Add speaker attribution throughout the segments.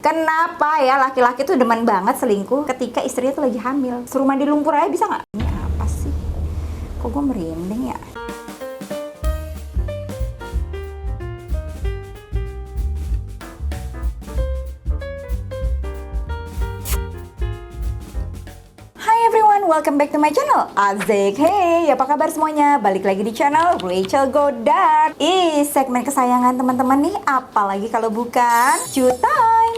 Speaker 1: Kenapa ya laki-laki tuh demen banget selingkuh ketika istrinya tuh lagi hamil? Suruh mandi lumpur aja bisa nggak? Ini apa sih? Kok gue merinding ya? Welcome back to my channel. Asik. Hey, apa kabar semuanya? Balik lagi di channel Rachel Godard. Segmen kesayangan teman-teman nih, apalagi kalau bukan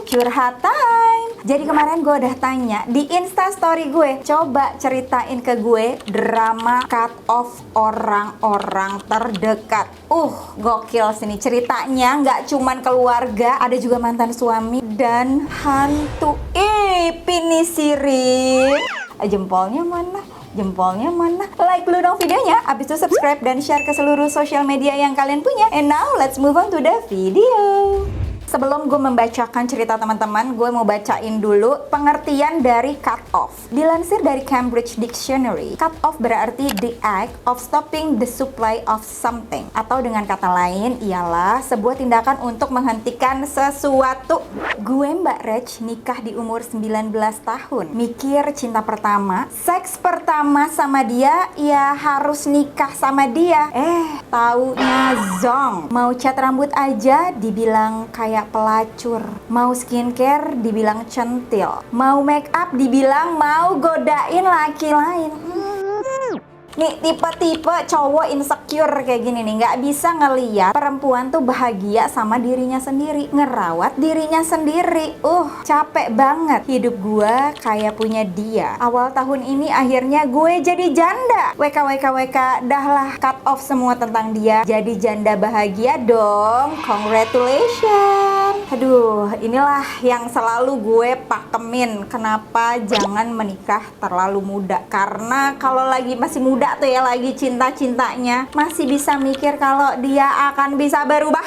Speaker 1: curhat time. Jadi kemarin gue udah tanya di Insta story gue, coba ceritain ke gue drama cut off orang-orang terdekat. Gokil sini ceritanya, nggak cuman keluarga, ada juga mantan suami dan hantu. Pinisirin. Jempolnya mana? Jempolnya mana? Like dulu dong videonya, abis itu subscribe dan share ke seluruh sosial media yang kalian punya. And now let's move on to the video. Sebelum gue membacakan cerita teman-teman, gue mau bacain dulu pengertian dari cut off. Dilansir dari Cambridge Dictionary, cut off berarti the act of stopping the supply of something. Atau dengan kata lain, ialah sebuah tindakan untuk menghentikan sesuatu. Gue Mbak Rach nikah di umur 19 tahun. Mikir cinta pertama, seks pertama sama dia, ya harus nikah sama dia. Taunya zong. Mau cat rambut aja dibilang kayak pelacur, mau skincare dibilang centil, mau make up dibilang mau godain laki lain. Nih tipe-tipe cowok insecure kayak gini nih, nggak bisa ngeliat perempuan tuh bahagia sama dirinya sendiri, ngerawat dirinya sendiri. Capek banget hidup gue kayak punya dia. Awal tahun ini akhirnya gue jadi janda. WK, dah lah, cut off semua tentang dia. Jadi janda bahagia dong, congratulations. Aduh, inilah yang selalu gue pakemin. Kenapa jangan menikah terlalu muda? Karena kalau lagi masih muda tuh ya, lagi cinta-cintanya, masih bisa mikir kalau dia akan bisa berubah.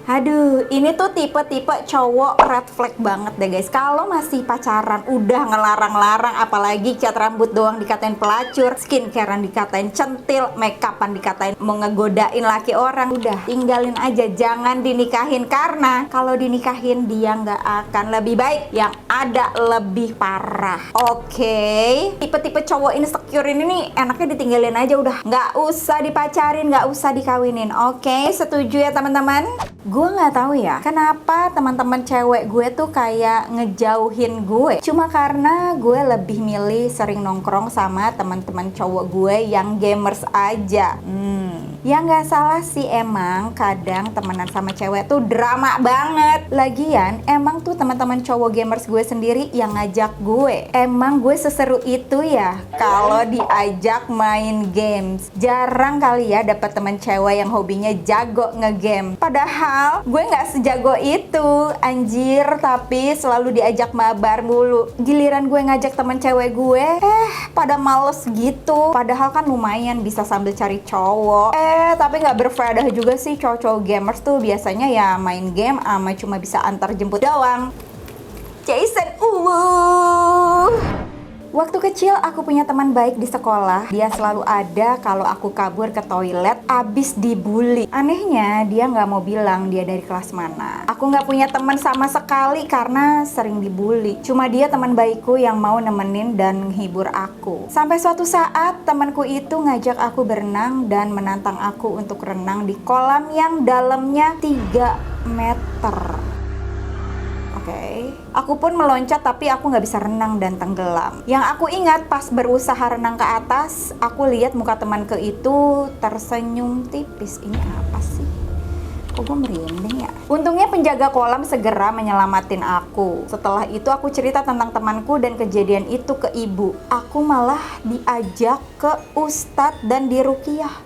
Speaker 1: Aduh, ini tuh tipe-tipe cowok red flag banget deh guys. Kalau masih pacaran udah ngelarang-larang, apalagi cat rambut doang dikatain pelacur, skincarean dikatain centil, makeupan dikatain mau ngegodain laki orang, udah tinggalin aja, jangan dinikahin. Karena kalau dinikahin dia nggak akan lebih baik, yang ada lebih parah. Oke, tipe-tipe cowok insecure ini nih enaknya ditinggalin aja udah, nggak usah dipacarin, nggak usah dikawinin. Oke, setuju ya teman-teman? Gue nggak tahu ya kenapa teman-teman cewek gue tuh kayak ngejauhin gue. Cuma karena gue lebih milih sering nongkrong sama teman-teman cowok gue yang gamers aja. Ya nggak salah sih, emang kadang temenan sama cewek tuh drama banget. Lagian emang tuh teman-teman cowok gamers gue sendiri yang ngajak gue. Emang gue seseru itu ya kalau diajak main games. Jarang kali ya dapet temen cewek yang hobinya jago ngegame. Padahal gue nggak sejago itu, anjir. Tapi selalu diajak mabar mulu. Giliran gue ngajak temen cewek gue, pada males gitu. Padahal kan lumayan bisa sambil cari cowok. Tapi nggak berfaedah juga sih cowok-cowok gamers tuh. Biasanya ya main game ama cuma bisa antar jemput doang. Jason, Waktu kecil aku punya teman baik di sekolah. Dia selalu ada kalau aku kabur ke toilet abis dibully. Anehnya dia nggak mau bilang dia dari kelas mana. Aku nggak punya teman sama sekali karena sering dibully. Cuma dia teman baikku yang mau nemenin dan menghibur aku. Sampai suatu saat temanku itu ngajak aku berenang dan menantang aku untuk renang di kolam yang dalamnya 3 meter. Aku pun meloncat tapi aku nggak bisa renang dan tenggelam. Yang aku ingat pas berusaha renang ke atas, aku lihat muka temanku itu tersenyum tipis. Ini apa sih? Kok gue merinding ya? Untungnya penjaga kolam segera menyelamatin aku. Setelah itu aku cerita tentang temanku dan kejadian itu ke ibu. Aku malah diajak ke ustadz dan diruqyah.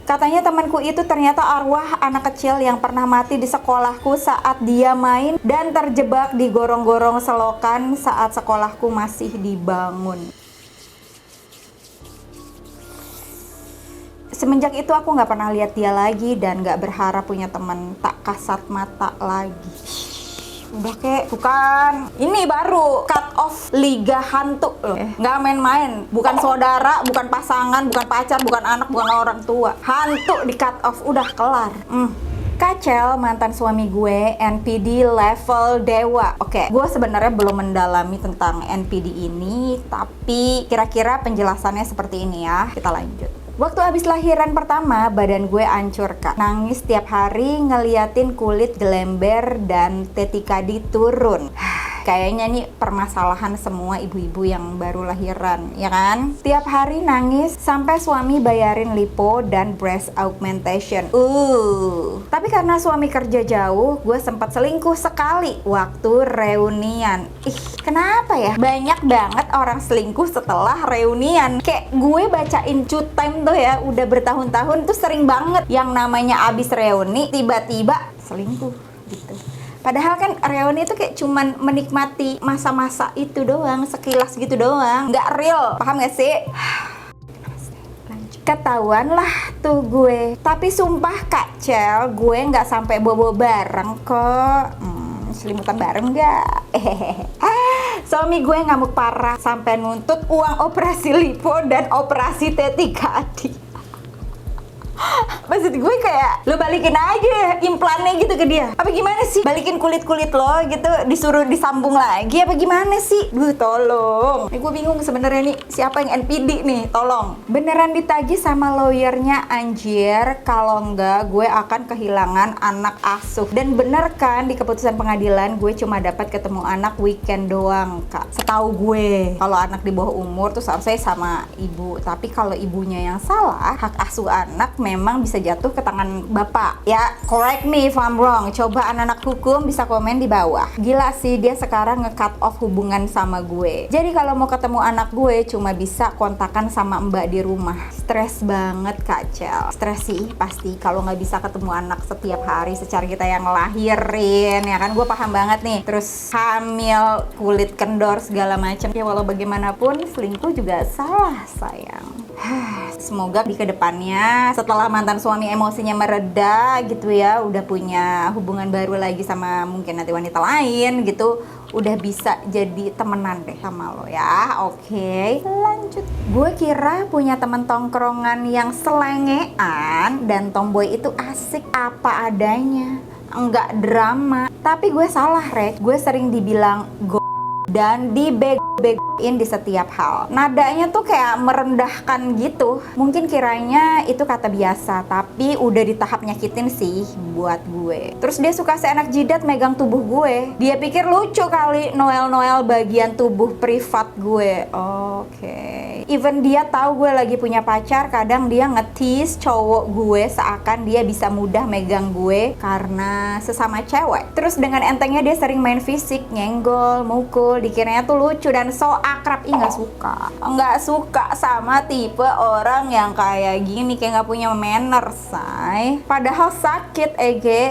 Speaker 1: Katanya temanku itu ternyata arwah anak kecil yang pernah mati di sekolahku saat dia main dan terjebak di gorong-gorong selokan saat sekolahku masih dibangun. Semenjak itu aku nggak pernah lihat dia lagi dan nggak berharap punya teman tak kasat mata lagi. Udah kek, bukan. Ini baru cut off liga hantu loh. Nggak main-main. Bukan saudara, bukan pasangan, bukan pacar, bukan anak, bukan orang tua. Hantu di cut off, udah kelar. Kacel, mantan suami gue, NPD level dewa. Oke, gue sebenarnya belum mendalami tentang NPD ini, tapi kira-kira penjelasannya seperti ini ya. Kita lanjut. Waktu abis lahiran pertama, badan gue ancur kak. Nangis tiap hari ngeliatin kulit gelember dan tetikadi turun. Kayaknya nih permasalahan semua ibu-ibu yang baru lahiran, ya kan? Tiap hari nangis sampai suami bayarin lipo dan breast augmentation. Tapi karena suami kerja jauh, gue sempat selingkuh sekali waktu reunian. Kenapa ya? Banyak banget orang selingkuh setelah reunian. Kayak gue bacain Cut Time tuh ya, udah bertahun-tahun tuh sering banget yang namanya abis reuni tiba-tiba selingkuh gitu. Padahal kan reuni itu kayak cuman menikmati masa-masa itu doang, sekilas gitu doang, nggak real, paham gak sih? Ketahuan lah tuh gue. Tapi sumpah Kacel, gue nggak sampai bobo bareng kok. Selimutan bareng nggak? Suami gue ngamuk parah sampai nuntut uang operasi lipo dan operasi tetikadi. Maksud gue kayak, lo balikin aja implannya gitu ke dia. Apa gimana sih? Balikin kulit-kulit lo gitu, disuruh disambung lagi apa gimana sih? Tolong. Gue bingung sebenarnya nih, siapa yang NPD nih? Tolong. Beneran ditagih sama lawyernya anjir. Kalau enggak, gue akan kehilangan anak asuh. Dan bener kan di keputusan pengadilan, gue cuma dapat ketemu anak weekend doang, Kak. Setahu gue, kalau anak di bawah umur tuh seharusnya sama ibu. Tapi kalau ibunya yang salah, hak asuh anak memang bisa jatuh ke tangan bapak. Ya, correct me if I'm wrong. Coba anak-anak hukum bisa komen di bawah. Gila sih, dia sekarang nge-cut off hubungan sama gue. Jadi kalau mau ketemu anak gue, cuma bisa kontakan sama mbak di rumah. Stres banget Kacel. Stres sih pasti kalau nggak bisa ketemu anak setiap hari secara kita yang ngelahirin. Ya kan, gue paham banget nih. Terus hamil, kulit kendor, segala macam. Ya walau bagaimanapun, selingkuh juga salah sayang. Semoga di kedepannya setelah mantan suami emosinya mereda gitu ya, udah punya hubungan baru lagi sama mungkin nanti wanita lain gitu, udah bisa jadi temenan deh sama lo ya. Oke, lanjut. Gue kira punya temen tongkrongan yang selengean dan tomboy itu asik apa adanya, enggak drama. Tapi gue salah Rek, gue sering dibilang dan dibego-begoin di setiap hal. Nadanya tuh kayak merendahkan gitu. Mungkin kiranya itu kata biasa, tapi udah di tahap nyakitin sih buat gue. Terus dia suka seenak jidat megang tubuh gue. Dia pikir lucu kali Noel bagian tubuh privat gue. Oke. Even dia tahu gue lagi punya pacar, kadang dia nge-tease cowok gue seakan dia bisa mudah megang gue karena sesama cewek. Terus dengan entengnya dia sering main fisik, nyenggol, mukul, dikiranya tuh lucu dan so akrab. Nggak suka sama tipe orang yang kayak gini, kayak nggak punya manner say. Padahal sakit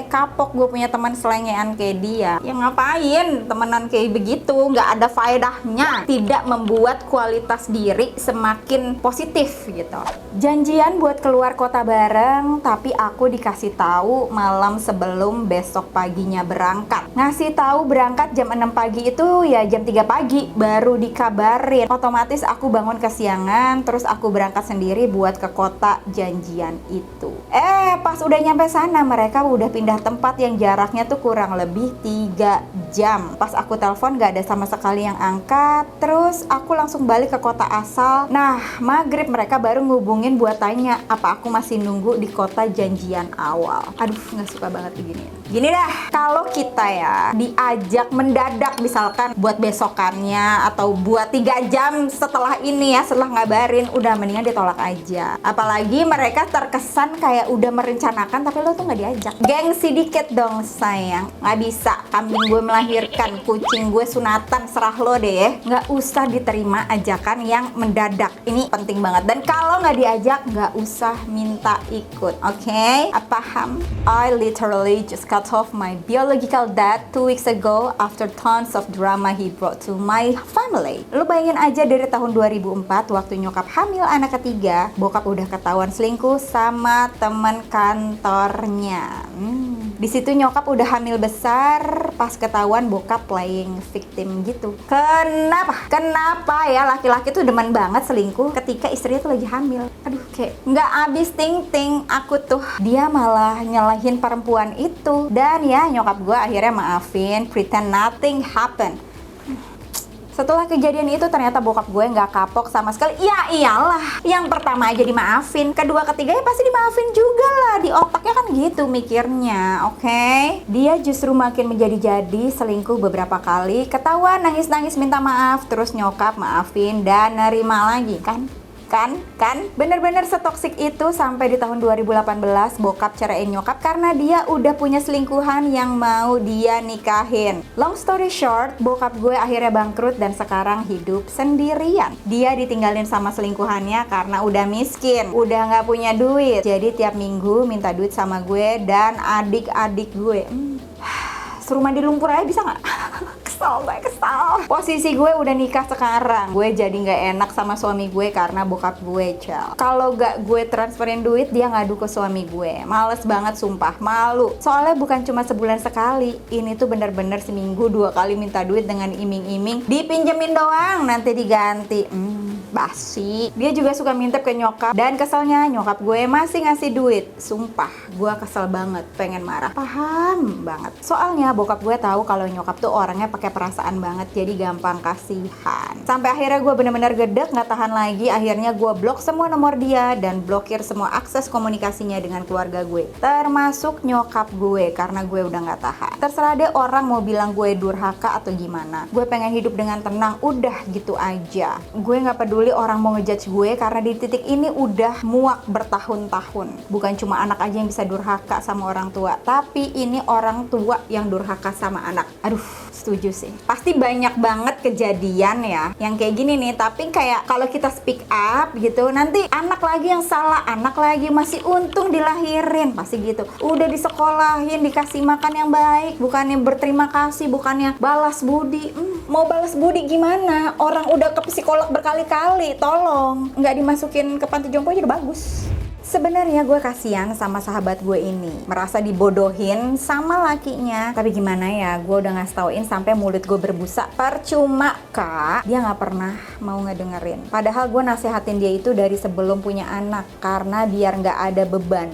Speaker 1: kapok gue punya teman selengean kayak dia. Ya ngapain temenan kayak begitu, nggak ada faedahnya, tidak membuat kualitas diri semakin positif gitu. Janjian buat keluar kota bareng, tapi aku dikasih tahu malam sebelum besok paginya berangkat. Ngasih tahu berangkat jam 6 pagi itu ya jam 3 pagi baru dikabarin. Otomatis aku bangun kesiangan, terus aku berangkat sendiri buat ke kota janjian itu. Pas udah nyampe sana mereka udah pindah tempat yang jaraknya tuh kurang lebih 3 jam. Pas aku telepon gak ada sama sekali yang angkat, terus aku langsung balik ke kota asal. Nah, maghrib mereka baru ngubungin buat tanya apa aku masih nunggu di kota janjian awal. Aduh, gak suka banget begini. Gini dah, kalau kita ya diajak mendadak misalkan buat besokannya atau buat 3 jam setelah ini ya, setelah ngabarin, udah mendingan ditolak aja. Apalagi mereka terkesan kayak udah merencanakan tapi lo tuh gak diajak. Gengsi dikit dong sayang. Gak bisa, kambing gue melahirkan, kucing gue sunatan, serah lo deh. Gak usah diterima ajakan yang mendadak. Ini penting banget. Dan kalau gak diajak, gak usah minta ikut. Oke? Paham? I literally just cut off my biological dad 2 weeks ago after tons of drama he brought to my family. Lu bayangin aja dari tahun 2004 waktu nyokap hamil anak ketiga, bokap udah ketahuan selingkuh sama temen kantornya. Di situ nyokap udah hamil besar pas ketahuan bokap playing victim gitu. Kenapa ya laki-laki tuh demen banget selingkuh ketika istrinya tuh lagi hamil? Aduh, kayak nggak abis ting-ting aku tuh. Dia malah nyalahin perempuan itu. Dan ya nyokap gue akhirnya maafin, pretend nothing happened. Setelah kejadian itu ternyata bokap gue nggak kapok sama sekali. Ya iyalah, yang pertama aja dimaafin, kedua ketiganya pasti dimaafin juga lah. Di otaknya kan gitu mikirnya, oke? Dia justru makin menjadi-jadi, selingkuh beberapa kali, ketahuan nangis-nangis minta maaf, terus nyokap maafin dan nerima lagi kan? Bener-bener setoksik itu sampai di tahun 2018 bokap ceraiin nyokap karena dia udah punya selingkuhan yang mau dia nikahin. Long story short, bokap gue akhirnya bangkrut dan sekarang hidup sendirian. Dia ditinggalin sama selingkuhannya karena udah miskin, udah nggak punya duit. Jadi tiap minggu minta duit sama gue dan adik-adik gue. Suruh mandi lumpur aja bisa nggak? Kesel. Posisi gue udah nikah sekarang. Gue jadi nggak enak sama suami gue karena bokap gue, Cel. Kalau nggak gue transferin duit, dia ngadu ke suami gue. Males banget, sumpah. Malu. Soalnya bukan cuma sebulan sekali. Ini tuh bener-bener seminggu 2 kali minta duit dengan iming-iming. Dipinjemin doang, nanti diganti. Basi. Dia juga suka mintep ke nyokap. Dan keselnya nyokap gue masih ngasih duit. Sumpah, gue kesel banget, pengen marah. Paham banget. Soalnya bokap gue tahu kalau nyokap tuh orangnya pakai perasaan banget, jadi gampang kasihan. Sampai akhirnya gue bener-bener gedek, nggak tahan lagi. Akhirnya gue blok semua nomor dia dan blokir semua akses komunikasinya dengan keluarga gue, termasuk nyokap gue, karena gue udah nggak tahan. Terserah deh orang mau bilang gue durhaka atau gimana. Gue pengen hidup dengan tenang, udah gitu aja. Gue nggak peduli orang mau ngejudge gue karena di titik ini udah muak bertahun-tahun. Bukan cuma anak aja yang bisa durhaka sama orang tua, tapi ini orang tua yang durhaka sama anak. Aduh, setuju sih. Pasti banyak banget kejadian ya yang kayak gini nih, tapi kayak kalau kita speak up gitu, nanti anak lagi yang salah, anak lagi masih untung dilahirin, pasti gitu. Udah disekolahin, dikasih makan yang baik, bukannya berterima kasih, bukannya balas budi. Mau balas budi gimana? Orang udah ke psikolog berkali-kali, tolong. Nggak dimasukin ke panti jompo aja udah bagus. Sebenarnya gue kasihan sama sahabat gue ini, merasa dibodohin sama lakinya. Tapi gimana ya, gue udah ngasih tauin sampai mulut gue berbusa. Percuma kak, dia nggak pernah mau ngedengerin. Padahal gue nasehatin dia itu dari sebelum punya anak, karena biar nggak ada beban.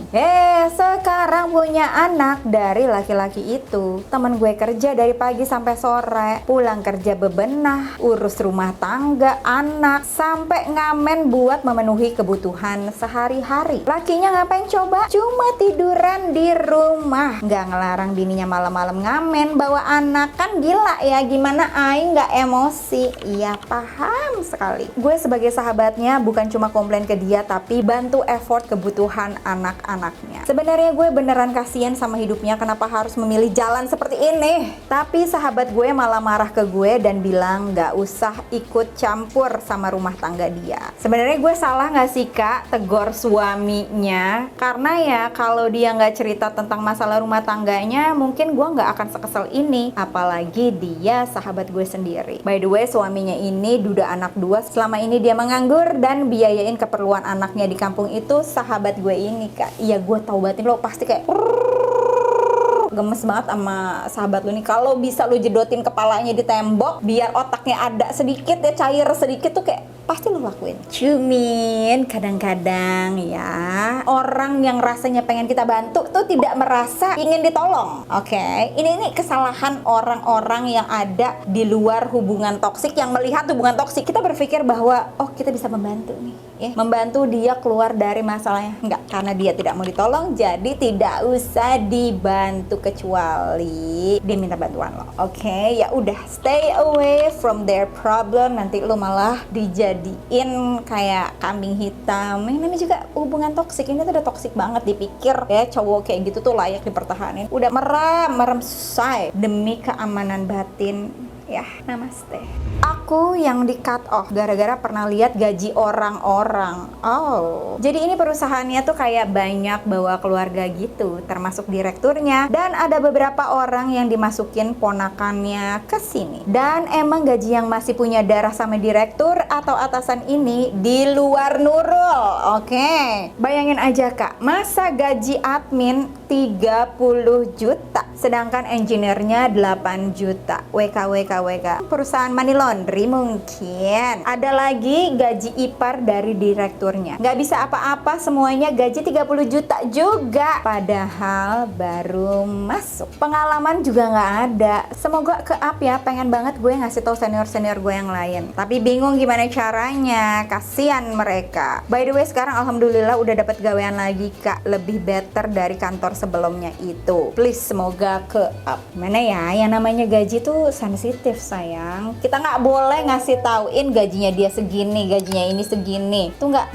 Speaker 1: Sekarang punya anak dari laki-laki itu. Temen gue kerja dari pagi sampai sore, pulang kerja bebenah, urus rumah tangga, anak, sampai ngamen buat memenuhi kebutuhan sehari-hari. Lakinya ngapain coba? Cuma tiduran di rumah. Nggak ngelarang bininya malam-malam ngamen bawa anak. Kan gila ya, gimana aing nggak emosi? Iya, paham sekali. Gue sebagai sahabatnya bukan cuma komplain ke dia, tapi bantu effort kebutuhan anak-anaknya. Sebenarnya gue beneran kasihan sama hidupnya, kenapa harus memilih jalan seperti ini. Tapi sahabat gue malah marah ke gue dan bilang nggak usah ikut campur sama rumah tangga dia. Sebenarnya gue salah nggak sih kak tegor suaminya? Karena ya kalau dia nggak cerita tentang masalah rumah tangganya, mungkin gue nggak akan sekesel ini. Apalagi dia sahabat gue sendiri. By the way, suaminya ini duda anak 2. Selama ini dia menganggur dan biayain keperluan anaknya di kampung itu sahabat gue ini kak. Iya, gue tahu banget lo pasti kayak gemes banget sama sahabat lu nih. Kalau bisa lu jedotin kepalanya di tembok biar otaknya ada sedikit ya, cair sedikit tuh kayak pasti lu lakuin. Cumin kadang-kadang ya orang yang rasanya pengen kita bantu tuh tidak merasa ingin ditolong. Oke, ini kesalahan orang-orang yang ada di luar hubungan toksik, yang melihat hubungan toksik kita berpikir bahwa oh kita bisa membantu nih ya, membantu dia keluar dari masalahnya. Enggak, karena dia tidak mau ditolong jadi tidak usah dibantu kecuali dia minta bantuan lo. Oke, ya udah stay away from their problem, nanti lo malah dijadiin kayak kambing hitam. Ini juga hubungan toksik, ini tuh udah toksik banget dipikir ya, cowok kayak gitu tuh layak dipertahanin. Udah merem say demi keamanan batin ya. Namaste. Aku yang di cut off gara-gara pernah lihat gaji orang-orang. Oh, jadi ini perusahaannya tuh kayak banyak bawa keluarga gitu, termasuk direkturnya. Dan ada beberapa orang yang dimasukin ponakannya ke sini. Dan emang gaji yang masih punya darah sama direktur atau atasan ini di luar Nurul. Oke. Bayangin aja kak, masa gaji admin 30 juta, sedangkan engineer-nya 8 juta. WK. Perusahaan money laundry mungkin. Ada lagi gaji ipar dari direkturnya. Nggak bisa apa-apa, semuanya gaji 30 juta juga. Padahal baru masuk. Pengalaman juga nggak ada. Semoga ke-up ya, pengen banget gue ngasih tahu senior-senior gue yang lain. Tapi bingung gimana caranya, kasihan mereka. By the way, sekarang alhamdulillah udah dapat gawean lagi kak, lebih better dari kantor sebelumnya itu. Please semoga ke-up. Mana ya, yang namanya gaji tuh sensitif sayang. Kita nggak boleh ngasih tauin gajinya dia segini, gajinya ini segini. Tuh nggak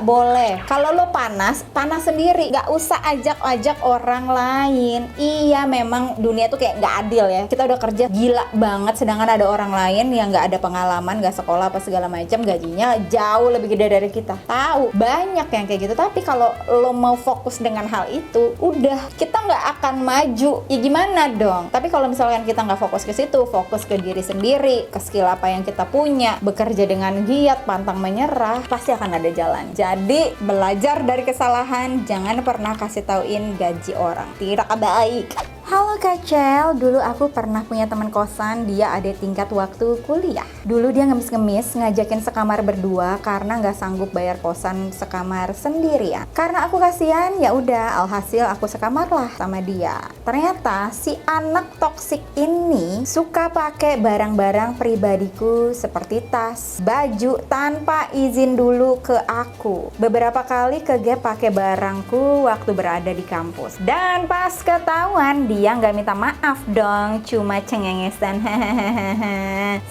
Speaker 1: boleh. Kalau lo panas sendiri. Nggak usah ajak orang lain. Iya memang dunia tuh kayak nggak adil ya. Kita udah kerja gila banget, sedangkan ada orang lain yang nggak ada pengalaman, nggak sekolah apa segala macam, gajinya jauh lebih gede dari kita. Tahu banyak yang kayak gitu. Tapi kalau lo mau fokus dengan hal itu, udah kita nggak akan maju. Ya gimana dong? Tapi kalau misalkan kita nggak fokus ke situ, fokus ke diri sendiri, ke skill apa yang kita punya, bekerja dengan giat, pantang menyerah, pasti akan ada jalan. Jadi belajar dari kesalahan, jangan pernah kasih tauin gaji orang, tidak baik. Halo Kacel, dulu aku pernah punya teman kosan, dia ada tingkat waktu kuliah. Dulu dia ngemis-ngemis ngajakin sekamar berdua karena nggak sanggup bayar kosan sekamar sendirian. Karena aku kasihan, ya udah, alhasil aku sekamar lah sama dia. Ternyata si anak toksik ini suka pakai barang-barang pribadiku seperti tas, baju tanpa izin dulu ke aku. Beberapa kali ke gap pakai barangku waktu berada di kampus. Dan pas ketahuan dia nggak minta maaf dong, cuma cengengesan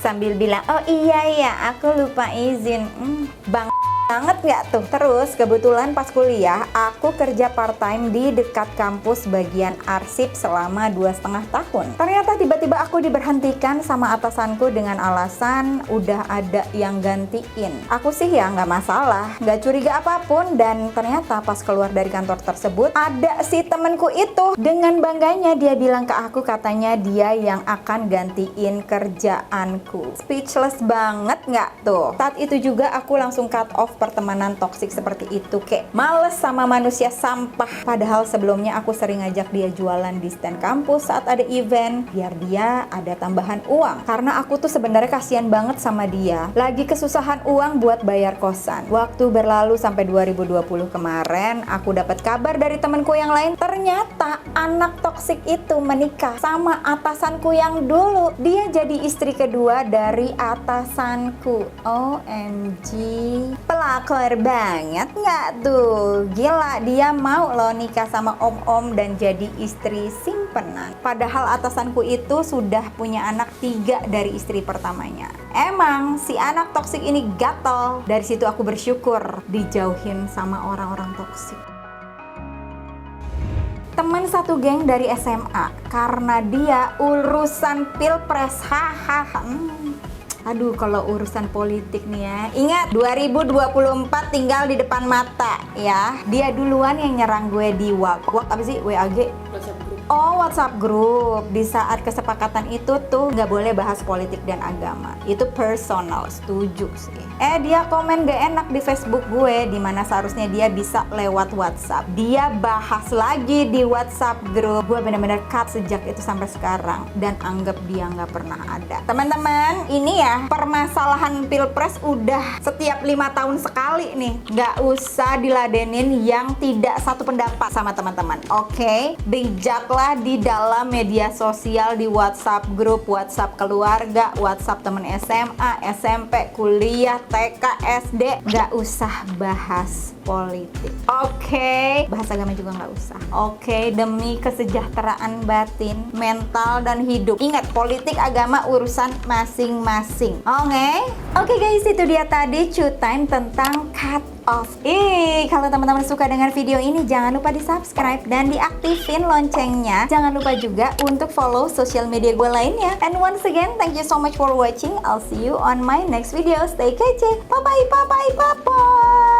Speaker 1: sambil bilang, oh iya aku lupa izin. Banget nggak tuh? Terus kebetulan pas kuliah aku kerja part time di dekat kampus bagian arsip selama 2,5 tahun. Ternyata tiba-tiba aku diberhentikan sama atasanku dengan alasan udah ada yang gantiin. Aku sih ya nggak masalah, nggak curiga apapun. Dan ternyata pas keluar dari kantor tersebut ada si temenku itu, dengan bangganya dia bilang ke aku katanya dia yang akan gantiin kerjaanku. Speechless banget nggak tuh? Saat itu juga aku langsung cut off pertemanan toksik seperti itu, kayak males sama manusia sampah. Padahal sebelumnya aku sering ngajak dia jualan di stand kampus saat ada event biar dia ada tambahan uang, karena aku tuh sebenarnya kasihan banget sama dia, lagi kesusahan uang buat bayar kosan. Waktu berlalu sampai 2020 kemarin, aku dapat kabar dari temanku yang lain, ternyata anak toksik itu menikah sama atasanku yang dulu. Dia jadi istri kedua dari atasanku. OMG, pelakor banget nggak tuh? Gila, dia mau lo nikah sama om-om dan jadi istri simpenan. Padahal atasanku itu sudah punya anak 3 dari istri pertamanya. Emang si anak toksik ini gatel. Dari situ aku bersyukur dijauhin sama orang-orang toksik. Teman satu geng dari SMA, karena dia urusan pilpres. Aduh, kalau urusan politik nih ya, ingat 2024 tinggal di depan mata ya. Dia duluan yang nyerang gue di WhatsApp apa sih? WAG? WhatsApp group. Di saat kesepakatan itu tuh nggak boleh bahas politik dan agama. Itu personal, setuju sih. Dia komen gak enak di Facebook gue, dimana seharusnya dia bisa lewat WhatsApp. Dia bahas lagi di WhatsApp group. Gue bener-bener cut sejak itu sampai sekarang dan anggap dia nggak pernah ada. Teman-teman, ini ya permasalahan pilpres udah setiap 5 tahun sekali nih. Nggak usah diladenin yang tidak satu pendapat sama teman-teman. Oke? Bijaklah di dalam media sosial, di WhatsApp grup, WhatsApp keluarga, WhatsApp temen SMA, SMP, kuliah, TK, SD. Nggak usah bahas politik. Oke? Bahas agama juga nggak usah. Oke? Demi kesejahteraan batin, mental, dan hidup. Ingat, politik, agama urusan masing-masing. Oke guys, itu dia tadi Cu Time tentang cut off. Kalau teman-teman suka dengan video ini, jangan lupa di subscribe dan diaktifin loncengnya. Jangan lupa juga untuk follow sosial media gue lainnya. And once again, thank you so much for watching. I'll see you on my next video. Stay kece. Bye bye bye bye bye bye.